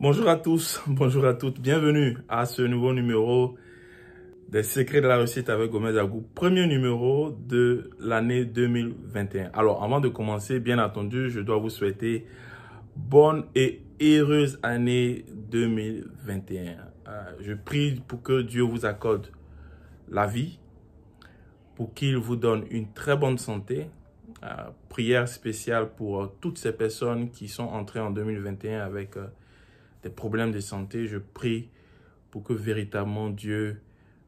Bonjour à tous, bonjour à toutes, bienvenue à ce nouveau numéro des Secrets de la Réussite avec Gomez Agou, premier numéro de l'année 2021. Alors avant de commencer, bien entendu, je dois vous souhaiter bonne et heureuse année 2021. Je prie pour que Dieu vous accorde la vie, pour qu'il vous donne une très bonne santé. Prière spéciale pour toutes ces personnes qui sont entrées en 2021 avec des problèmes de santé. Je prie pour que véritablement Dieu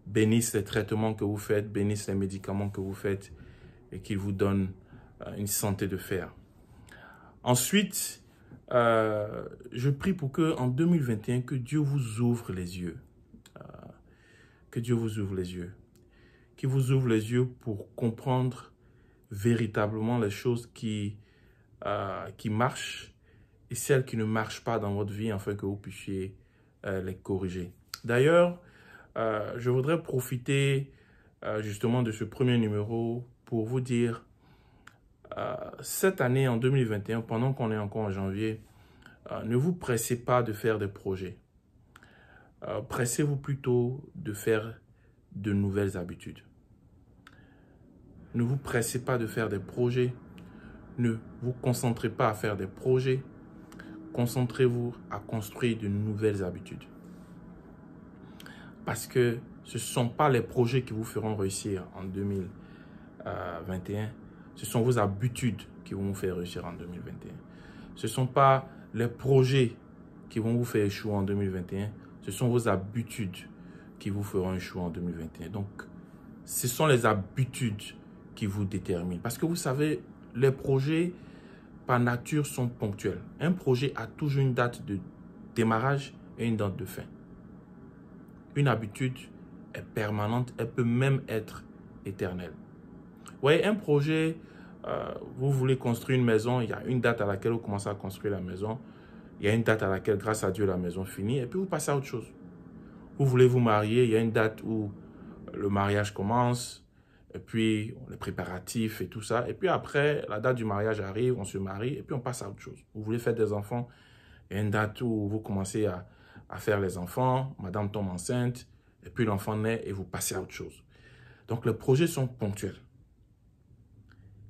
bénisse les traitements que vous faites, bénisse les médicaments que vous faites et qu'il vous donne une santé de fer. Ensuite, je prie pour que en 2021, que Dieu vous ouvre les yeux. Que Dieu vous ouvre les yeux. Qu'il vous ouvre les yeux pour comprendre véritablement les choses qui marchent et celles qui ne marchent pas dans votre vie afin que vous puissiez les corriger. D'ailleurs, je voudrais profiter justement de ce premier numéro pour vous dire, cette année en 2021, pendant qu'on est encore en janvier, ne vous pressez pas de faire des projets. Pressez-vous plutôt de faire de nouvelles habitudes. Ne vous pressez pas de faire des projets. Ne vous concentrez pas à faire des projets. Concentrez-vous à construire de nouvelles habitudes. Parce que ce ne sont pas les projets qui vous feront réussir en 2021. Ce sont vos habitudes qui vont vous faire réussir en 2021. Ce ne sont pas les projets qui vont vous faire échouer en 2021. Ce sont vos habitudes qui vous feront échouer en 2021. Donc, ce sont les habitudes qui vous déterminent. Parce que vous savez, les projets, par nature, sont ponctuels. Un projet a toujours une date de démarrage et une date de fin. Une habitude est permanente, elle peut même être éternelle. Vous voyez, un projet, vous voulez construire une maison, il y a une date à laquelle vous commencez à construire la maison. Il y a une date à laquelle, grâce à Dieu, la maison finit et puis vous passez à autre chose. Vous voulez vous marier, il y a une date où le mariage commence. Et puis, les préparatifs et tout ça. Et puis après, la date du mariage arrive, on se marie et puis on passe à autre chose. Vous voulez faire des enfants, il y a une date où vous commencez à faire les enfants, madame tombe enceinte, et puis l'enfant naît et vous passez à autre chose. Donc, les projets sont ponctuels.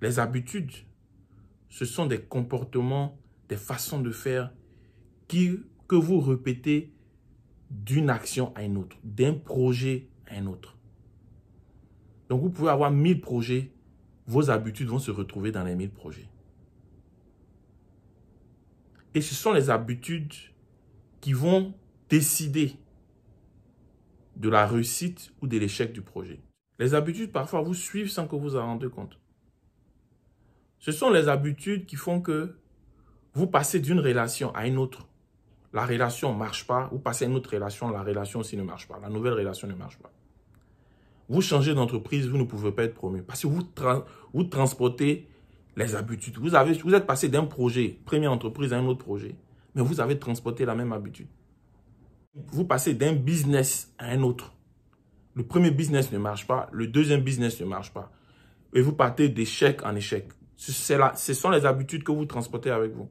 Les habitudes, ce sont des comportements, des façons de faire que vous répétez d'une action à une autre, d'un projet à un autre. Donc, vous pouvez avoir 1000 projets, vos habitudes vont se retrouver dans les 1000 projets. Et ce sont les habitudes qui vont décider de la réussite ou de l'échec du projet. Les habitudes, parfois, vous suivent sans que vous en rendez compte. Ce sont les habitudes qui font que vous passez d'une relation à une autre. La relation ne marche pas, vous passez à une autre relation, la relation aussi ne marche pas. La nouvelle relation ne marche pas. Vous changez d'entreprise, vous ne pouvez pas être promu. Parce que vous transportez les habitudes. Vous êtes passé d'un projet, première entreprise, à un autre projet. Mais vous avez transporté la même habitude. Vous passez d'un business à un autre. Le premier business ne marche pas. Le deuxième business ne marche pas. Et vous partez d'échec en échec. Ce sont les habitudes que vous transportez avec vous.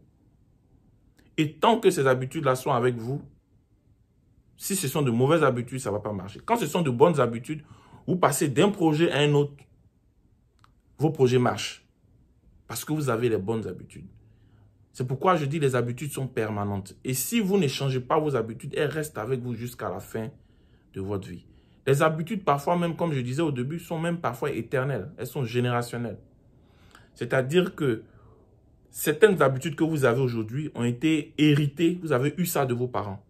Et tant que ces habitudes-là sont avec vous, si ce sont de mauvaises habitudes, ça ne va pas marcher. Quand ce sont de bonnes habitudes, vous passez d'un projet à un autre, vos projets marchent parce que vous avez les bonnes habitudes. C'est pourquoi je dis les habitudes sont permanentes. Et si vous ne changez pas vos habitudes, elles restent avec vous jusqu'à la fin de votre vie. Les habitudes, parfois même, comme je disais au début, sont même parfois éternelles. Elles sont générationnelles. C'est-à-dire que certaines habitudes que vous avez aujourd'hui ont été héritées. Vous avez eu ça de vos parents.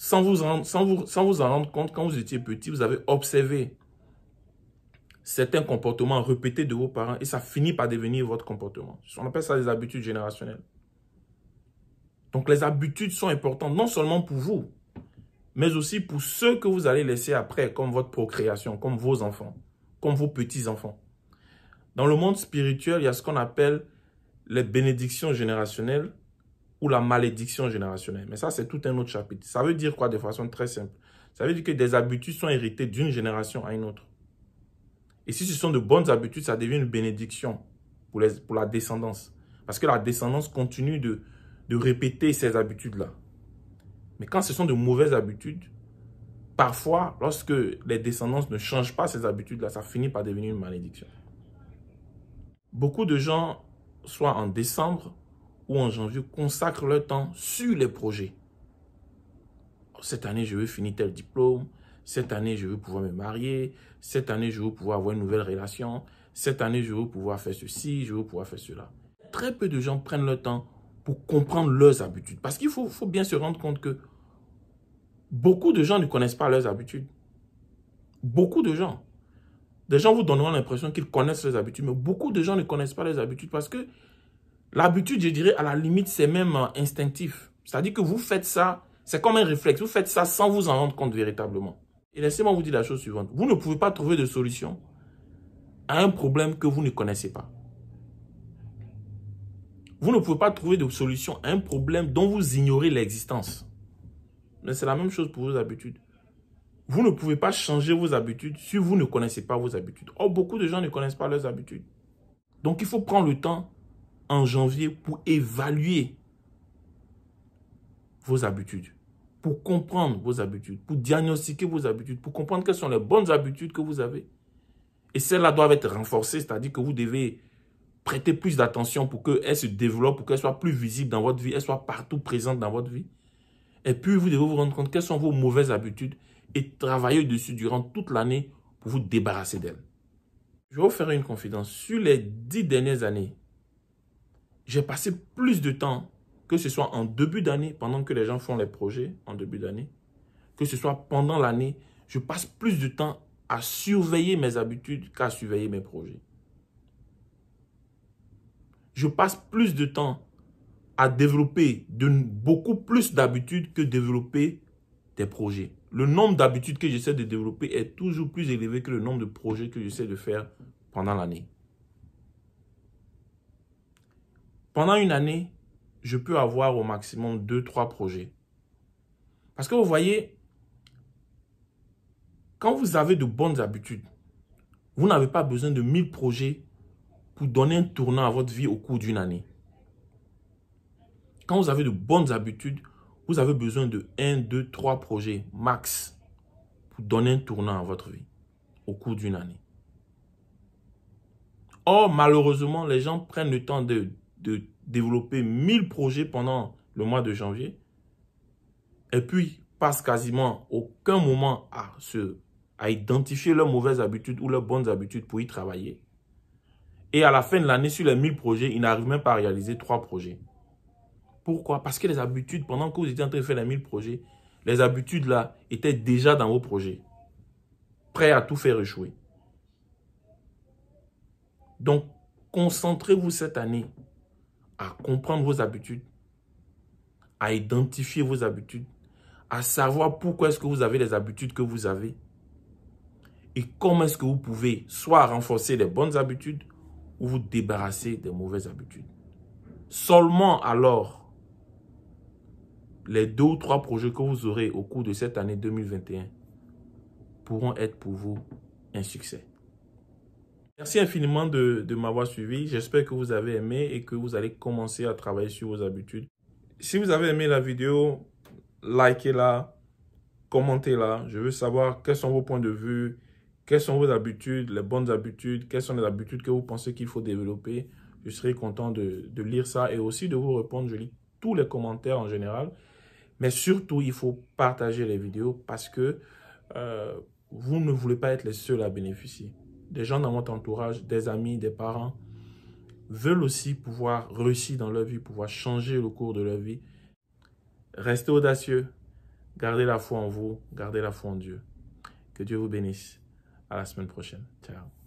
Sans vous en rendre compte, quand vous étiez petit, vous avez observé certains comportements répétés de vos parents et ça finit par devenir votre comportement. On appelle ça des habitudes générationnelles. Donc les habitudes sont importantes non seulement pour vous, mais aussi pour ceux que vous allez laisser après, comme votre procréation, comme vos enfants, comme vos petits-enfants. Dans le monde spirituel, il y a ce qu'on appelle les bénédictions générationnelles ou la malédiction générationnelle. Mais ça, c'est tout un autre chapitre. Ça veut dire quoi de façon très simple? Ça veut dire que des habitudes sont héritées d'une génération à une autre. Et si ce sont de bonnes habitudes, ça devient une bénédiction pour la descendance. Parce que la descendance continue de de répéter ces habitudes-là. Mais quand ce sont de mauvaises habitudes, parfois, lorsque les descendants ne changent pas ces habitudes-là, ça finit par devenir une malédiction. Beaucoup de gens, soit en décembre ou en janvier, consacrent leur temps sur les projets. Cette année, je veux finir tel diplôme. Cette année, je veux pouvoir me marier. Cette année, je veux pouvoir avoir une nouvelle relation. Cette année, je veux pouvoir faire ceci, je veux pouvoir faire cela. Très peu de gens prennent le temps pour comprendre leurs habitudes. Parce qu'il faut bien se rendre compte que beaucoup de gens ne connaissent pas leurs habitudes. Beaucoup de gens. Des gens vous donneront l'impression qu'ils connaissent leurs habitudes, mais beaucoup de gens ne connaissent pas leurs habitudes parce que l'habitude, je dirais, à la limite, c'est même instinctif. C'est-à-dire que vous faites ça, c'est comme un réflexe. Vous faites ça sans vous en rendre compte véritablement. Et laissez-moi vous dire la chose suivante. Vous ne pouvez pas trouver de solution à un problème que vous ne connaissez pas. Vous ne pouvez pas trouver de solution à un problème dont vous ignorez l'existence. Mais c'est la même chose pour vos habitudes. Vous ne pouvez pas changer vos habitudes si vous ne connaissez pas vos habitudes. Or, beaucoup de gens ne connaissent pas leurs habitudes. Donc, il faut prendre le temps en janvier pour évaluer vos habitudes, pour comprendre vos habitudes, pour diagnostiquer vos habitudes, pour comprendre quelles sont les bonnes habitudes que vous avez. Et celles-là doivent être renforcées, c'est-à-dire que vous devez prêter plus d'attention pour qu'elles se développent, pour qu'elles soient plus visibles dans votre vie, elles soient partout présentes dans votre vie. Et puis, vous devez vous rendre compte quelles sont vos mauvaises habitudes et travailler dessus durant toute l'année pour vous débarrasser d'elles. Je vais vous faire une confidence. Sur les 10 dernières années, j'ai passé plus de temps, que ce soit en début d'année, pendant que les gens font les projets en début d'année, que ce soit pendant l'année, je passe plus de temps à surveiller mes habitudes qu'à surveiller mes projets. Je passe plus de temps à développer beaucoup plus d'habitudes que développer des projets. Le nombre d'habitudes que j'essaie de développer est toujours plus élevé que le nombre de projets que j'essaie de faire pendant l'année. Pendant une année, je peux avoir au maximum 2-3 projets. Parce que vous voyez, quand vous avez de bonnes habitudes, vous n'avez pas besoin de 1000 projets pour donner un tournant à votre vie au cours d'une année. Quand vous avez de bonnes habitudes, vous avez besoin de 1, 2, 3 projets max pour donner un tournant à votre vie au cours d'une année. Or, malheureusement, les gens prennent le temps de développer 1000 projets pendant le mois de janvier et puis passent quasiment aucun moment à identifier leurs mauvaises habitudes ou leurs bonnes habitudes pour y travailler. Et à la fin de l'année, sur les 1000 projets, ils n'arrivent même pas à réaliser 3 projets. Pourquoi? Parce que les habitudes, pendant que vous étiez en train de faire les 1000 projets, les habitudes là étaient déjà dans vos projets, prêts à tout faire échouer. Donc, concentrez-vous cette année à comprendre vos habitudes, à identifier vos habitudes, à savoir pourquoi est-ce que vous avez les habitudes que vous avez et comment est-ce que vous pouvez soit renforcer les bonnes habitudes ou vous débarrasser des mauvaises habitudes. Seulement alors, les 2 ou 3 projets que vous aurez au cours de cette année 2021 pourront être pour vous un succès. Merci infiniment de m'avoir suivi. J'espère que vous avez aimé et que vous allez commencer à travailler sur vos habitudes. Si vous avez aimé la vidéo, likez-la, commentez-la. Je veux savoir quels sont vos points de vue, quelles sont vos habitudes, les bonnes habitudes, quelles sont les habitudes que vous pensez qu'il faut développer. Je serai content de lire ça et aussi de vous répondre. Je lis tous les commentaires en général. Mais surtout, il faut partager les vidéos parce que vous ne voulez pas être les seuls à bénéficier. Des gens dans votre entourage, des amis, des parents veulent aussi pouvoir réussir dans leur vie, pouvoir changer le cours de leur vie. Restez audacieux, gardez la foi en vous, gardez la foi en Dieu. Que Dieu vous bénisse. À la semaine prochaine. Ciao.